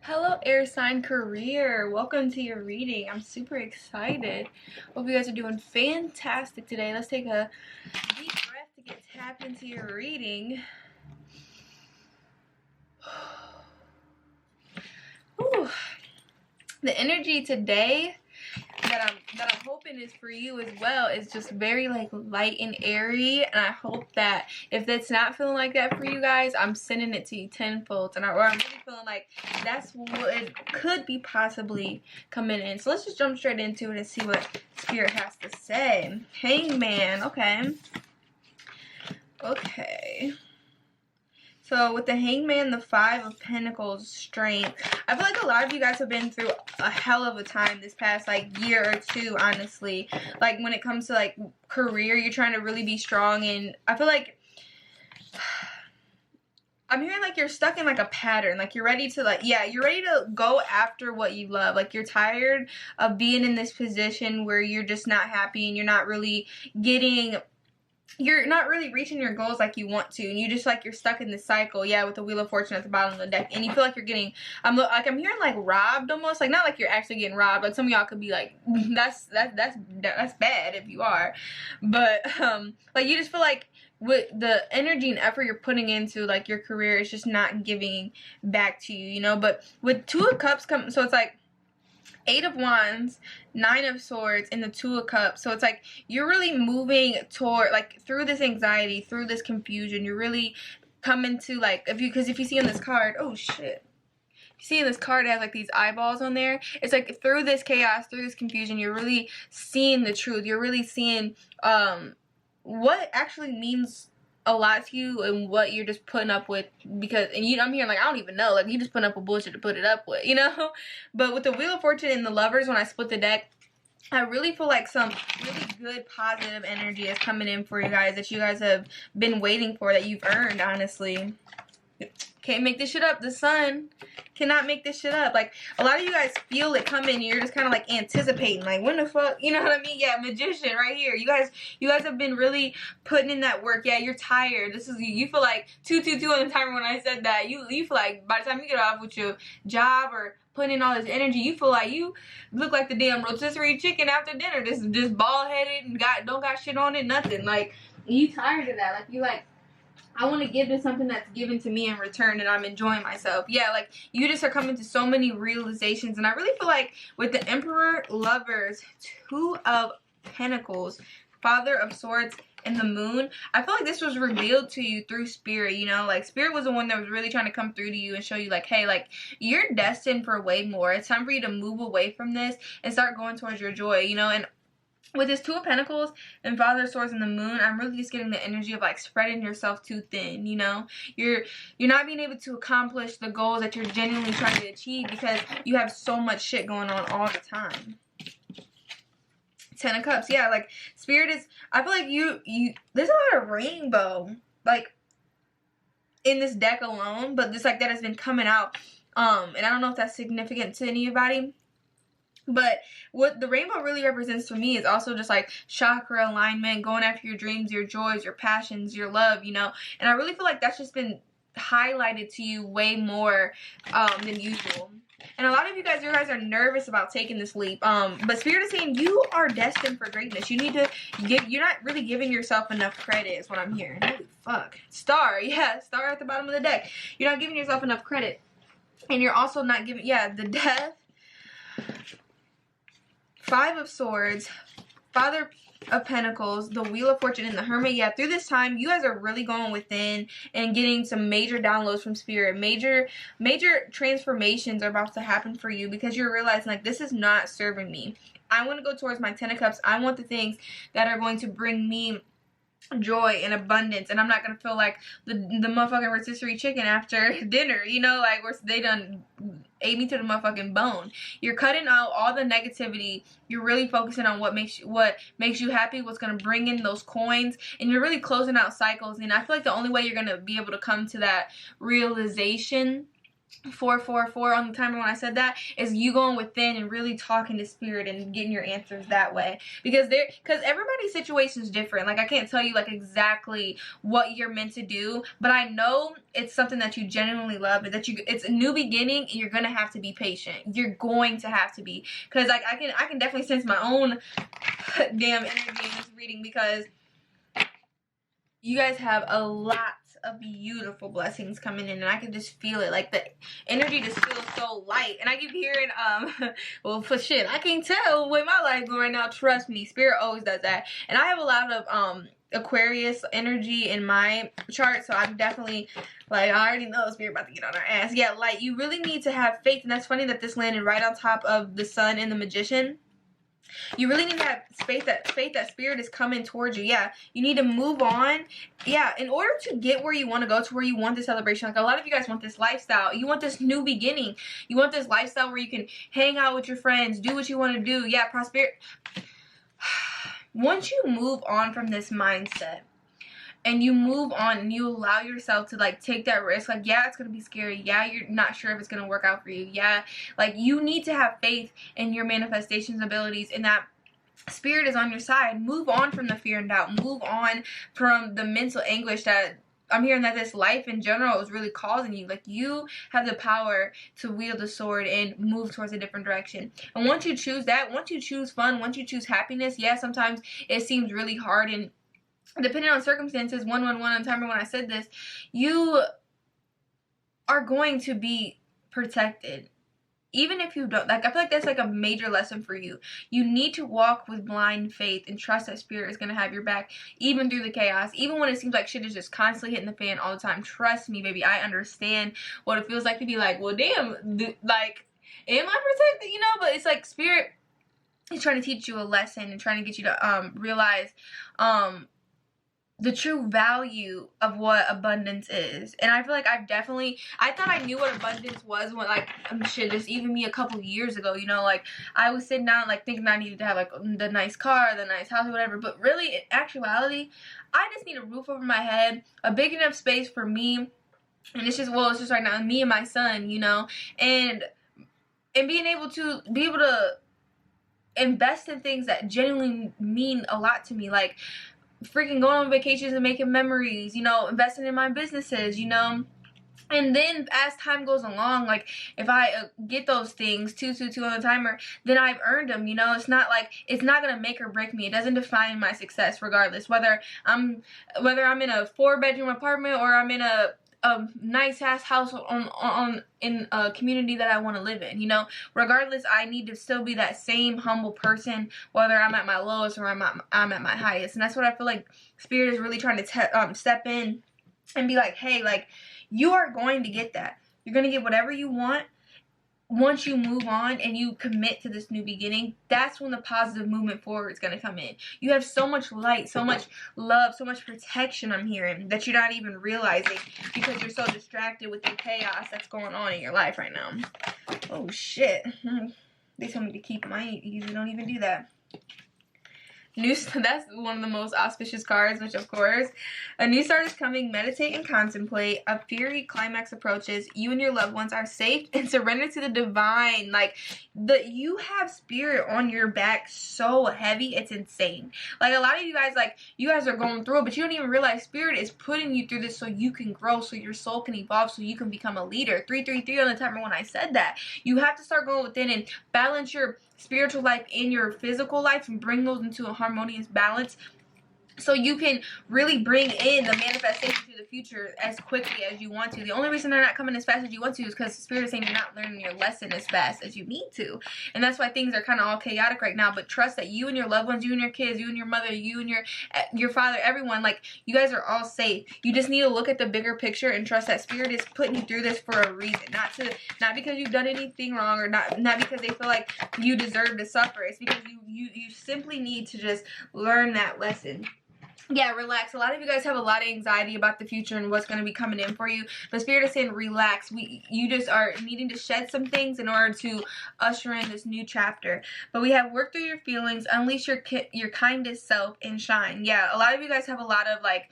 Hello, air sign career. Welcome to your reading. I'm super excited. Hope you guys are doing fantastic today. Let's take a deep breath to get tapped into your reading. Whew. The energy today that I'm hoping is for you as well is just very like light and airy, and I hope that if that's not feeling like that for you guys, I'm sending it to you tenfold, and I'm really feeling like that's what it could be possibly coming in. So let's just jump straight into it and see what Spirit has to say. Hangman. Okay. So with the Hangman, the Five of Pentacles, strength. I feel like a lot of you guys have been through a hell of a time this past like year or two, honestly. Like when it comes to like career, you're trying to really be strong, and I feel like I'm hearing like you're stuck in like a pattern. Like you're ready to you're ready to go after what you love. Like you're tired of being in this position where you're just not happy and you're not really reaching your goals like you want to, and you just like you're stuck in this cycle. Yeah, with the Wheel of Fortune at the bottom of the deck, and you feel like you're getting I'm hearing like robbed almost. Like not like you're actually getting robbed. Like some of y'all could be like that's bad if you are, but like you just feel like with the energy and effort you're putting into like your career, it's just not giving back to you, you know. But with Two of Cups so it's like Eight of Wands, Nine of Swords, and the Two of Cups. So it's like you're really moving toward like through this anxiety, through this confusion. You're really coming to like if you see on this card, oh shit. You see in this card it has like these eyeballs on there. It's like through this chaos, through this confusion, you're really seeing the truth. You're really seeing what actually means a lot to you and what you're just putting up with, because I'm hearing like I don't even know, like you just putting up with bullshit to put it up with, you know. But with the Wheel of Fortune and the Lovers, when I split the deck, I really feel like some really good positive energy is coming in for you guys that you guys have been waiting for, that you've earned, honestly. Can't make this shit up. The Sun cannot make this shit up. Like, a lot of you guys feel it coming, and you're just kind of like anticipating, like, when the fuck, you know what I mean? Yeah, Magician right here. You guys have been really putting in that work. Yeah, you're tired. You feel like 222 on the timer when I said that. You feel like by the time you get off with your job or putting in all this energy, you feel like you look like the damn rotisserie chicken after dinner, just bald headed and don't got shit on it, nothing. Like, you tired of that. Like, you like, I want to give to something that's given to me in return, and I'm enjoying myself. Yeah, like you just are coming to so many realizations, and I really feel like with the Emperor, Lovers, Two of Pentacles, Father of Swords, and the Moon, I feel like this was revealed to you through Spirit, you know. Like Spirit was the one that was really trying to come through to you and show you like, hey, like you're destined for way more. It's time for you to move away from this and start going towards your joy, you know. And with this Two of Pentacles and Father of Swords and the Moon, I'm really just getting the energy of like spreading yourself too thin, you know. You're not being able to accomplish the goals that you're genuinely trying to achieve because you have so much shit going on all the time. Ten of Cups. Yeah, like Spirit is, I feel like you there's a lot of rainbow like in this deck alone, but just like that has been coming out. And I don't know if that's significant to anybody. But what the rainbow really represents for me is also just like chakra alignment, going after your dreams, your joys, your passions, your love, you know. And I really feel like that's just been highlighted to you way more than usual. And a lot of you guys are nervous about taking this leap. But Spirit is saying you are destined for greatness. You need to you're not really giving yourself enough credit is what I'm hearing. Holy fuck. Star, yeah, Star at the bottom of the deck. You're not giving yourself enough credit. And you're also not giving, yeah, the Death, Five of Swords, Father of Pentacles, the Wheel of Fortune, and the Hermit. Yeah, through this time, you guys are really going within and getting some major downloads from Spirit. Major transformations are about to happen for you because you're realizing, like, this is not serving me. I want to go towards my Ten of Cups. I want the things that are going to bring me joy and abundance, and I'm not gonna feel like the motherfucking rotisserie chicken after dinner, you know, like where they done ate me to the motherfucking bone. You're cutting out all the negativity. You're really focusing on what makes you happy, what's gonna bring in those coins, and you're really closing out cycles. And I feel like the only way you're gonna be able to come to that realization 444 on the timer when I said that, is you going within and really talking to spirit and getting your answers that way, because everybody's situation is different. Like, I can't tell you like exactly what you're meant to do, but I know it's something that you genuinely love, and that it's a new beginning, and you're gonna have to be patient. You're going to have to be, because like I can definitely sense my own damn energy in this reading, because you guys have a lot of beautiful blessings coming in, and I can just feel it. Like, the energy just feels so light, and I keep hearing well, for shit, I can't tell with my life going right now. Trust me, spirit always does that. And I have a lot of Aquarius energy in my chart, so I'm definitely, like, I already know spirit about to get on our ass. Yeah, like, you really need to have faith, and that's funny that this landed right on top of the Sun and the Magician. You really need to have faith that spirit is coming towards you. Yeah, you need to move on. Yeah, in order to get where you want to go, to where you want this celebration. Like, a lot of you guys want this lifestyle. You want this new beginning. You want this lifestyle where you can hang out with your friends, do what you want to do. Yeah, prosperity. Once you move on from this mindset, and you move on and you allow yourself to like take that risk, like, yeah, it's gonna be scary, yeah, you're not sure if it's gonna work out for you, yeah, like, you need to have faith in your manifestations abilities, and that spirit is on your side. Move on from the fear and doubt. Move on from the mental anguish that I'm hearing that this life in general is really causing you. Like, you have the power to wield the sword and move towards a different direction. And once you choose that, once you choose fun, once you choose happiness, yeah, sometimes it seems really hard, and depending on circumstances, 111 on timer when I said this, you are going to be protected. Even if you don't, like, I feel like that's like a major lesson for you. You need to walk with blind faith and trust that spirit is going to have your back, even through the chaos, even when it seems like shit is just constantly hitting the fan all the time. Trust me, baby, I understand what it feels like to be like, well, damn, like, am I protected, you know? But it's like spirit is trying to teach you a lesson and trying to get you to realize the true value of what abundance is. And I feel like I thought I knew what abundance was when, like, shit, just even me a couple years ago, you know, like, I was sitting down, like, thinking I needed to have, like, the nice car, the nice house, or whatever, but really, in actuality, I just need a roof over my head, a big enough space for me, and it's just right now, me and my son, you know, and being able to invest in things that genuinely mean a lot to me, like, freaking going on vacations and making memories, you know, investing in my businesses, you know. And then as time goes along, like, if I get those things, 222 on the timer, then I've earned them, you know. It's not going to make or break me. It doesn't define my success, regardless, whether I'm in a 4-bedroom apartment or I'm in a nice ass house in a community that I want to live in, you know. Regardless, I need to still be that same humble person, whether I'm at my lowest or I'm at my highest. And that's what I feel like spirit is really trying to step in and be like, hey, like, you are going to get that. You're going to get whatever you want. Once you move on and you commit to this new beginning, that's when the positive movement forward is going to come in. You have so much light, so much love, so much protection, I'm hearing, that you're not even realizing, because you're so distracted with the chaos that's going on in your life right now. Oh, shit. They told me to keep them. I usually don't even do that. That's one of the most auspicious cards, which, of course, a new start is coming. Meditate and contemplate. A fiery climax approaches. You and your loved ones are safe and surrender to the divine. Like, you have spirit on your back so heavy, it's insane. Like, a lot of you guys, like, you guys are going through it, but you don't even realize spirit is putting you through this so you can grow, so your soul can evolve, so you can become a leader. 333 on the timer when I said that. You have to start going within and balance your spiritual life in your physical life and bring those into a harmonious balance, so you can really bring in the manifestation to the future as quickly as you want to. The only reason they're not coming as fast as you want to is because Spirit is saying you're not learning your lesson as fast as you need to. And that's why things are kind of all chaotic right now. But trust that you and your loved ones, you and your kids, you and your mother, you and your father, everyone, like, you guys are all safe. You just need to look at the bigger picture and trust that Spirit is putting you through this for a reason. Not because you've done anything wrong, or not because they feel like you deserve to suffer. It's because you simply need to just learn that lesson. Yeah, relax. A lot of you guys have a lot of anxiety about the future and what's going to be coming in for you. But Spirit is saying relax. You just are needing to shed some things in order to usher in this new chapter. But we have work through your feelings, unleash your kindest self, and shine. Yeah, a lot of you guys have a lot of, like,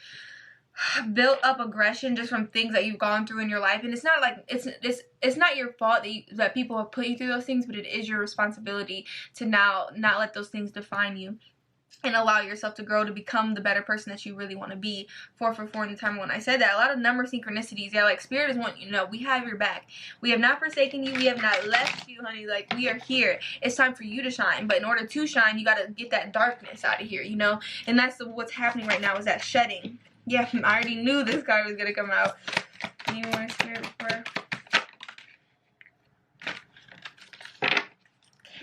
built up aggression just from things that you've gone through in your life. And it's not like it's not your fault that people have put you through those things, but it is your responsibility to now not let those things define you and allow yourself to grow to become the better person that you really want to be. 444 in the time when I said that. A lot of number synchronicities. Yeah, like Spirit is wanting you to know we have your back. We have not forsaken you. We have not left you, honey. Like, we are here. It's time for you to shine. But in order to shine, you got to get that darkness out of here, you know? And that's what's happening right now, is that shedding. Yeah, I already knew this card was going to come out. Any more Spirit before?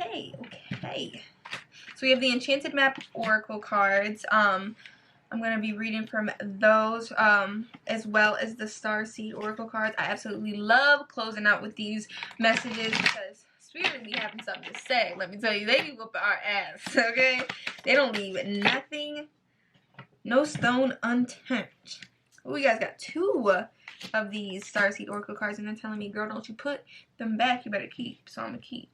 Okay. So we have the Enchanted Map Oracle cards. I'm going to be reading from those as well as the Starseed Oracle cards. I absolutely love closing out with these messages because Spirit be having something to say. Let me tell you, they be whooping our ass, okay? They don't leave nothing, no stone unturned. Oh, you guys got 2 of these Starseed Oracle cards, and they're telling me, girl, don't you put them back, you better keep. So I'm gonna keep.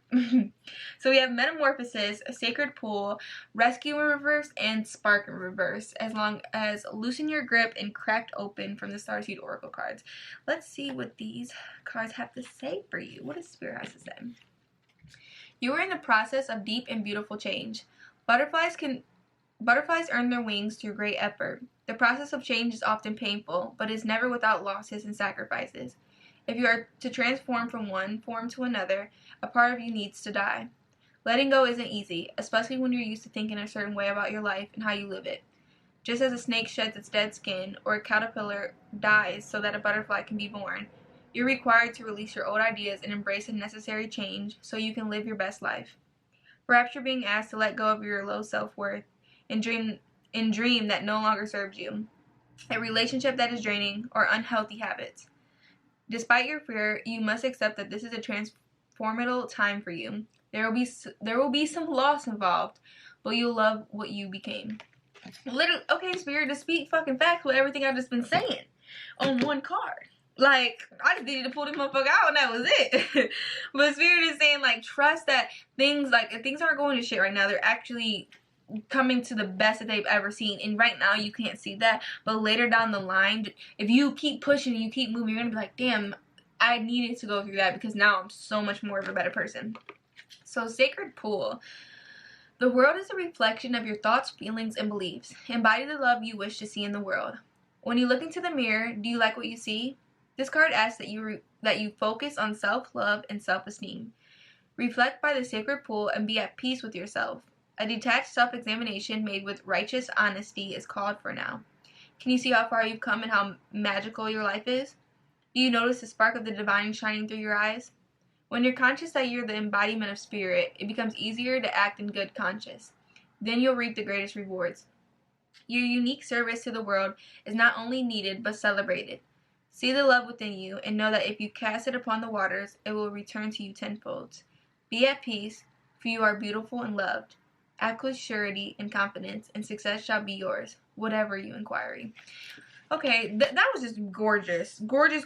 So we have Metamorphosis, a Sacred Pool, Rescue in reverse, and Spark in reverse, as long as Loosen Your Grip and Cracked Open from the Starseed Oracle cards. Let's see what these cards have to say for you. What does Spirit has to say? You are in the process of deep and beautiful change. Butterflies earn their wings through great effort. The process of change is often painful, but is never without losses and sacrifices. If you are to transform from one form to another, a part of you needs to die. Letting go isn't easy, especially when you're used to thinking a certain way about your life and how you live it. Just as a snake sheds its dead skin, or a caterpillar dies so that a butterfly can be born, you're required to release your old ideas and embrace a necessary change so you can live your best life. Perhaps you're being asked to let go of your low self-worth and dream that no longer serves you, a relationship that is draining, or unhealthy habits. Despite your fear, you must accept that this is a transformative time for you. There will be some loss involved, but you'll love what you became. Literally, okay, Spirit, to speak fucking facts with everything I've just been saying on one card. Like, I just needed to pull this motherfucker out and that was it. But Spirit is saying, like, trust that things, like, if things aren't going to shit right now, they're actually coming to the best that they've ever seen. And right now you can't see that, but later down the line, if you keep pushing and you keep moving, you're gonna be like, damn, I needed to go through that because now I'm so much more of a better person. So Sacred Pool. The world is a reflection of your thoughts, feelings, and beliefs. Embody the love you wish to see in the world. When you look into the mirror, do you like what you see? This card asks that you focus on self-love and self-esteem. Reflect by the Sacred Pool and be at peace with yourself. A detached self-examination made with righteous honesty is called for now. Can you see how far you've come and how magical your life is? Do you notice the spark of the divine shining through your eyes? When you're conscious that you're the embodiment of spirit, it becomes easier to act in good conscience. Then you'll reap the greatest rewards. Your unique service to the world is not only needed but celebrated. See the love within you and know that if you cast it upon the waters, it will return to you tenfold. Be at peace, for you are beautiful and loved. Act with surety and confidence, and success shall be yours, whatever you inquiry. Okay, that was just gorgeous. Gorgeous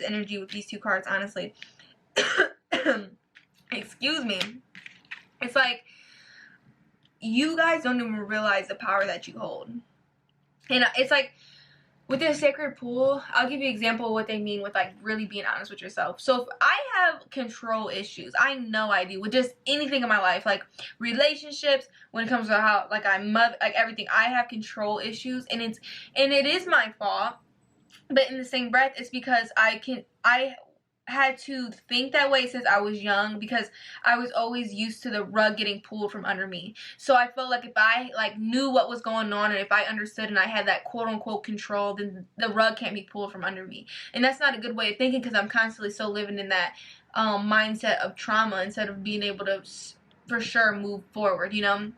energy with these 2 cards, honestly. Excuse me. It's like, you guys don't even realize the power that you hold. And it's like, with this Sacred Pool, I'll give you an example of what they mean with, like, really being honest with yourself. So if I have control issues, I know I do, with just anything in my life, like relationships, when it comes to how, like, everything, I have control issues, and it is my fault, but in the same breath, it's because I had to think that way since I was young, because I was always used to the rug getting pulled from under me. So I felt like if I, like, knew what was going on, and if I understood and I had that quote-unquote control, then the rug can't be pulled from under me. And that's not a good way of thinking, because I'm constantly still living in that mindset of trauma instead of being able to for sure move forward, you know?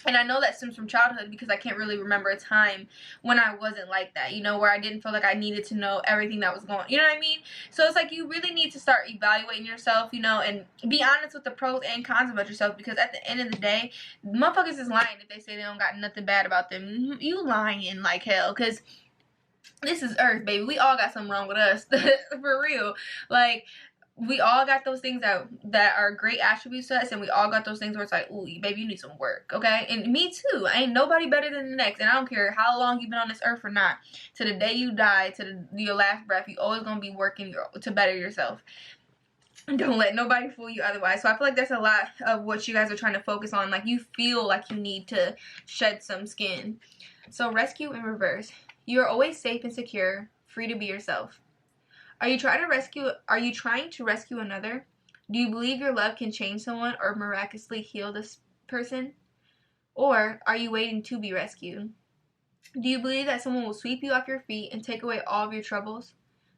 And I know that stems from childhood, because I can't really remember a time when I wasn't like that, you know, where I didn't feel like I needed to know everything that was going on, you know what I mean? So it's like, you really need to start evaluating yourself, you know, and be honest with the pros and cons about yourself, because at the end of the day, motherfuckers is lying if they say they don't got nothing bad about them. You lying like hell, because this is Earth, baby. We all got something wrong with us, for real. Like, we all got those things that are great attributes to us, and we all got those things where it's like, ooh, baby, you need some work, okay? And me too. Ain't nobody better than the next, and I don't care how long you've been on this earth or not. To the day you die, to your last breath, you always gonna be working to better yourself. Don't let nobody fool you otherwise. So I feel like that's a lot of what you guys are trying to focus on. Like, you feel like you need to shed some skin. So rescue in reverse. You are always safe and secure, free to be yourself. Are you trying to rescue another? Do you believe your love can change someone or miraculously heal this person? Or are you waiting to be rescued? Do you believe that someone will sweep you off your feet and take away all of your troubles?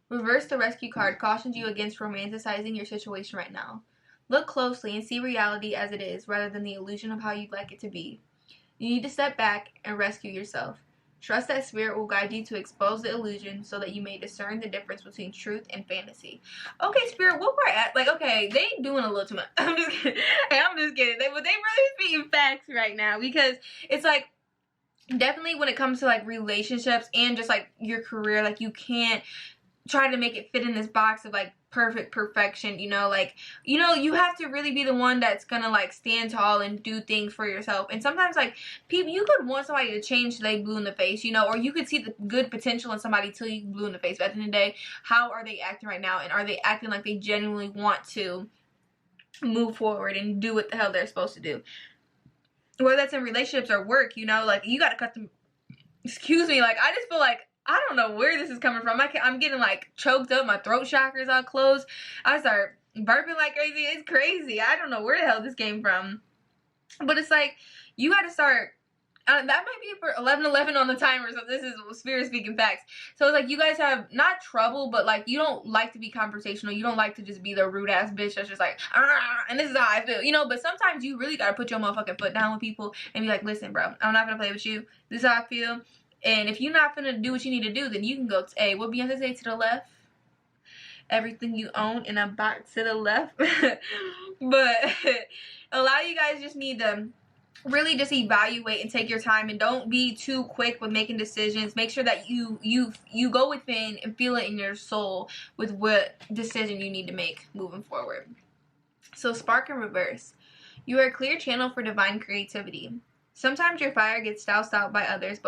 Reverse the rescue card cautions you against romanticizing your situation right now. Look closely and see reality as it is rather than the illusion of how you'd like it to be. You need to step back and rescue yourself. Trust that spirit will guide you to expose the illusion so that you may discern the difference between truth and fantasy. Okay, spirit, what we're at, like, okay, they doing a little too much. I'm just kidding. I'm just kidding. But they really speaking facts right now, because it's like, definitely when it comes to like relationships and just like your career, like, you can't try to make it fit in this box of like perfection, you know, like, you know, you have to really be the one that's gonna like stand tall and do things for yourself. And sometimes, like, people, you could want somebody to change till they blue in the face, you know, or you could see the good potential in somebody till you blue in the face. But at the end of the day, how are they acting right now, and are they acting like they genuinely want to move forward and do what the hell they're supposed to do? Whether that's in relationships or work, you know, like, you gotta cut them. Excuse me, like, I just feel like, I don't know where this is coming from. I'm getting like choked up. My throat chakras all closed. I start burping like crazy. It's crazy. I don't know where the hell this came from. But it's like, you got to start. That might be for 11:11 on the timer. So this is spirit speaking facts. So it's like, you guys have not trouble, but like, you don't like to be conversational. You don't like to just be the rude ass bitch that's just like, and this is how I feel, you know. But sometimes you really got to put your motherfucking foot down with people and be like, listen, bro, I'm not gonna play with you. This is how I feel. And if you're not gonna do what you need to do, then you can go to, hey, what Beyonce say, to the left? Everything you own in a box to the left. But a lot of you guys just need to really just evaluate and take your time, and don't be too quick with making decisions. Make sure that you go within and feel it in your soul with what decision you need to make moving forward. So spark in reverse. You are a clear channel for divine creativity. Sometimes your fire gets doused out by others,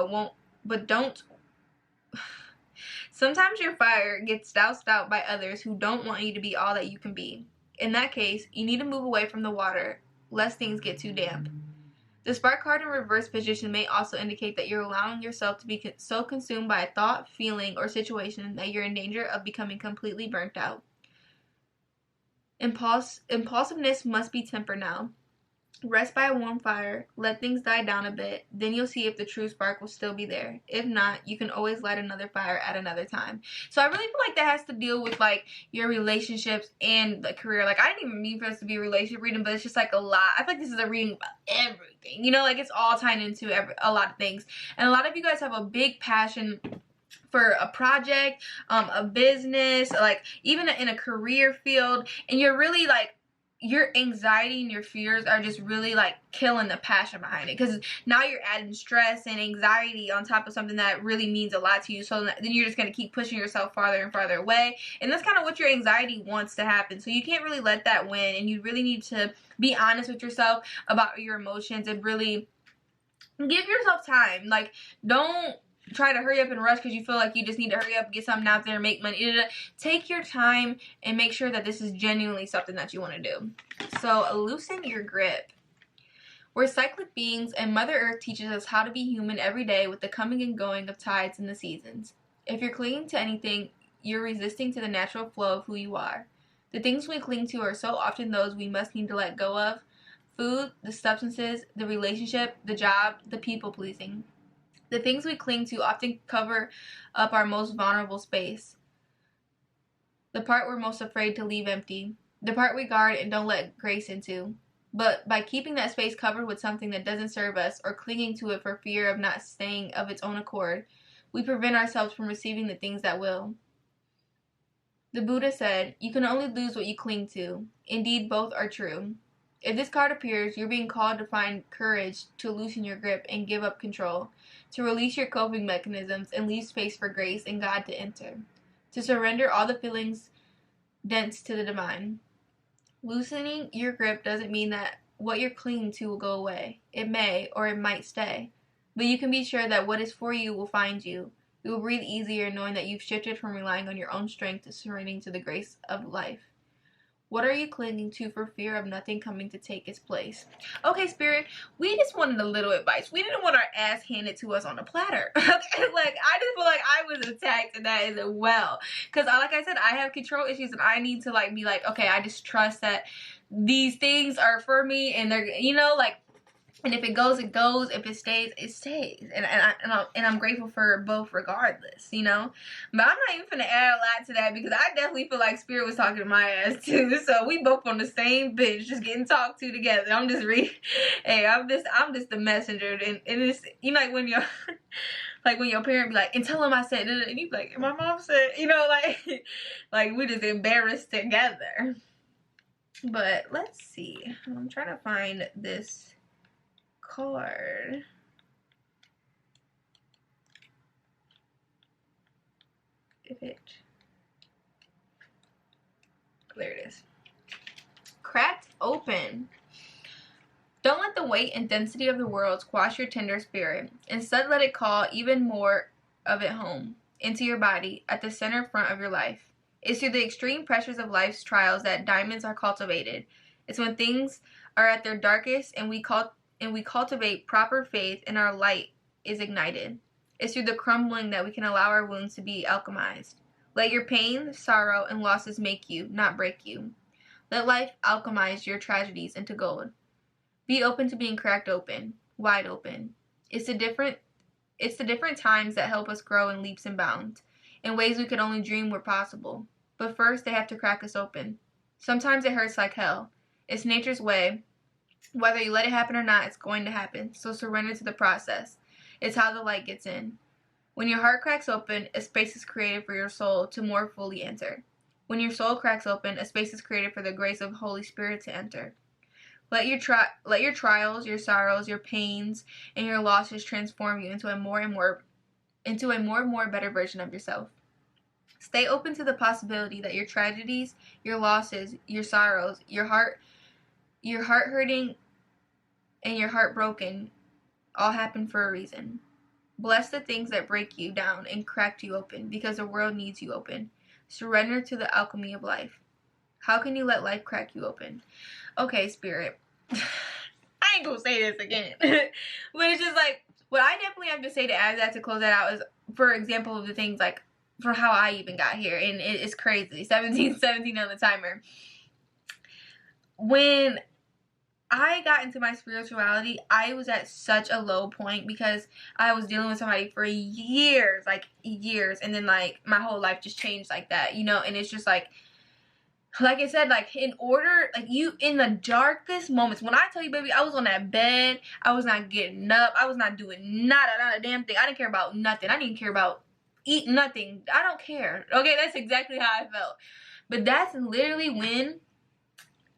Sometimes your fire gets doused out by others who don't want you to be all that you can be. In that case, you need to move away from the water, lest things get too damp. The spark card in reverse position may also indicate that you're allowing yourself to be so consumed by a thought, feeling, or situation that you're in danger of becoming completely burnt out. Impulsiveness must be tempered now. Rest by a warm fire, let things die down a bit, then you'll see if the true spark will still be there. If not, you can always light another fire at another time. So I really feel like that has to deal with like your relationships and the career. Like, I didn't even mean for this to be a relationship reading, but it's just like a lot. I feel like this is a reading about everything, you know, like, it's all tying into a lot of things. And a lot of you guys have a big passion for a project, a business, like even in a career field, and you're really like, your anxiety and your fears are just really like killing the passion behind it, because now you're adding stress and anxiety on top of something that really means a lot to you. So then you're just going to keep pushing yourself farther and farther away, and that's kind of what your anxiety wants to happen. So you can't really let that win, and you really need to be honest with yourself about your emotions and really give yourself time. Like, don't try to hurry up and rush because you feel like you just need to hurry up, get something out there, make money. Take your time and make sure that this is genuinely something that you want to do. So loosen your grip. We're cyclic beings, and Mother Earth teaches us how to be human every day with the coming and going of tides and the seasons. If you're clinging to anything, you're resisting to the natural flow of who you are. The things we cling to are so often those we must need to let go of. Food, the substances, the relationship, the job, the people pleasing. The things we cling to often cover up our most vulnerable space. The part we're most afraid to leave empty. The part we guard and don't let grace into. But by keeping that space covered with something that doesn't serve us, or clinging to it for fear of not staying of its own accord, we prevent ourselves from receiving the things that will. The Buddha said, "You can only lose what you cling to." Indeed, both are true. If this card appears, you're being called to find courage to loosen your grip and give up control, to release your coping mechanisms and leave space for grace and God to enter, to surrender all the feelings dense to the divine. Loosening your grip doesn't mean that what you're clinging to will go away. It may, or it might stay. But you can be sure that what is for you will find you. You will breathe easier knowing that you've shifted from relying on your own strength to surrendering to the grace of life. What are you clinging to for fear of nothing coming to take its place? Okay, Spirit, we just wanted a little advice. We didn't want our ass handed to us on a platter. Okay, like, I just feel like I was attacked in that as well. Because, like I said, I have control issues, and I need to, like, be like, okay, I just trust that these things are for me, and they're, you know, like, and if it goes, it goes. If it stays, it stays. And I'm grateful for both regardless, you know. But I'm not even gonna add a lot to that because I definitely feel like Spirit was talking to my ass too. So we both on the same bench, just getting talked to together. I'm just hey, I'm just the messenger. And it's, you know, like when you're like when your parent be like, and tell them I said it, and you be like, my mom said, you know, like like we just embarrassed together. But let's see. I'm trying to find this card. There it is. Cracked open. Don't let the weight and density of the world squash your tender spirit. Instead, let it call even more of it home, into your body, at the center front of your life. It's through the extreme pressures of life's trials that diamonds are cultivated. It's when things are at their darkest and we cultivate proper faith and our light is ignited. It's through the crumbling that we can allow our wounds to be alchemized. Let your pain, sorrow, and losses make you, not break you. Let life alchemize your tragedies into gold. Be open to being cracked open, wide open. It's the different times that help us grow in leaps and bounds, in ways we could only dream were possible. But first, they have to crack us open. Sometimes it hurts like hell. It's nature's way. Whether you let it happen or not, it's going to happen. So surrender to the process. It's how the light gets in. When your heart cracks open, a space is created for your soul to more fully enter. When your soul cracks open, a space is created for the grace of Holy Spirit to enter. Let your trials, your sorrows, your pains, and your losses transform you into a more and more better version of yourself. Stay open to the possibility that your tragedies, your losses, your sorrows, your heart hurting, and your heart broken all happen for a reason. Bless the things that break you down and crack you open, because the world needs you open. Surrender to the alchemy of life. How can you let life crack you open? Okay, Spirit. I ain't gonna say this again. But it's just like, what I definitely have to say to add that, to close that out, is, for example, of the things like, for how I even got here. And it's crazy. 17 on the timer. When I got into my spirituality, I was at such a low point because I was dealing with somebody for years, and then, like, my whole life just changed like that, you know. And it's just like I said, like, in order, like, you, in the darkest moments, when I tell you, baby, I was on that bed, I was not getting up, I was not doing not a damn thing. I didn't care about nothing. I didn't care about eating nothing. I don't care. Okay, that's exactly how I felt. But that's literally when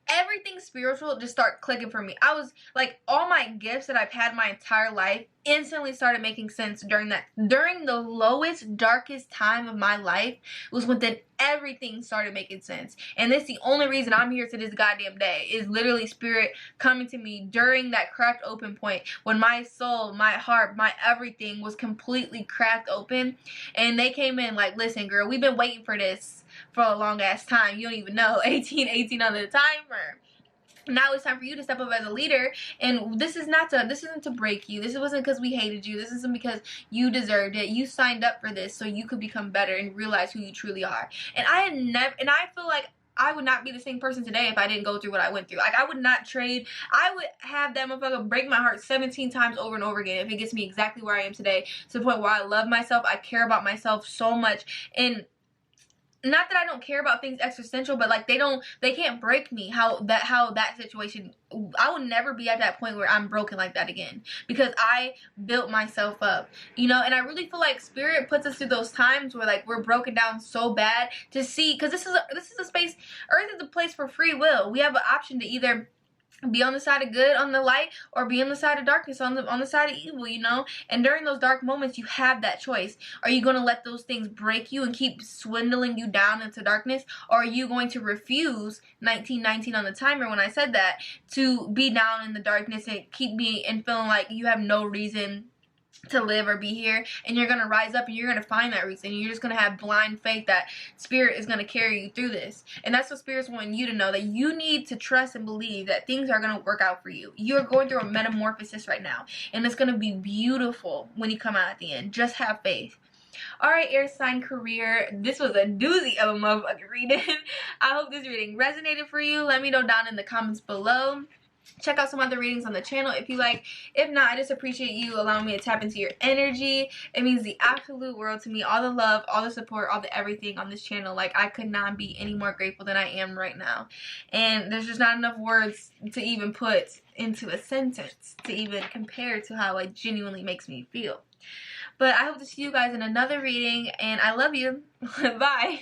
everything spiritual just started clicking for me. I was like, all my gifts that I've had my entire life instantly started making sense during the lowest, darkest time of my life was when then everything started making sense. And that's the only reason I'm here to this goddamn day, is literally Spirit coming to me during that cracked open point, when my soul, my heart, my everything was completely cracked open. And they came in like, listen, girl, we've been waiting for this for a long ass time. You don't even know. 18 on the timer. Now it's time for you to step up as a leader, and this isn't to break you. This wasn't because we hated you. This isn't because you deserved it. You signed up for this so you could become better and realize who you truly are. And I feel like I would not be the same person today if I didn't go through what I went through. Like, I would not trade. I would have that motherfucker break my heart 17 times over and over again if it gets me exactly where I am today, to the point where I love myself. I care about myself so much. And not that I don't care about things existential, but like, they can't break me. How that situation, I will never be at that point where I'm broken like that again, because I built myself up, you know. And I really feel like Spirit puts us through those times where, like, we're broken down so bad to see, because this is a space, Earth is a place for free will. We have an option to either be on the side of good, on the light, or be on the side of darkness, on the side of evil, you know. And during those dark moments, you have that choice. Are you going to let those things break you and keep swindling you down into darkness, or are you going to refuse, 1919 on the timer when I said that, to be down in the darkness and keep being and feeling like you have no reason to live or be here, and you're gonna rise up and you're gonna find that reason. You're just gonna have blind faith that spirit is gonna carry you through this. And that's what spirit's wanting you to know, that you need to trust and believe that things are gonna work out for you. You're going through a metamorphosis right now, and it's gonna be beautiful when you come out at the end. Just have faith. Alright, air sign career, this was a doozy of a motherfucking reading. I hope this reading resonated for you. Let me know down in the comments below. Check out some other readings on the channel if you like. If not, I just appreciate you allowing me to tap into your energy. It means the absolute world to me. All the love, all the support, all the everything on this channel. Like, I could not be any more grateful than I am right now. And there's just not enough words to even put into a sentence to even compare to how it genuinely makes me feel. But I hope to see you guys in another reading, and I love you. Bye.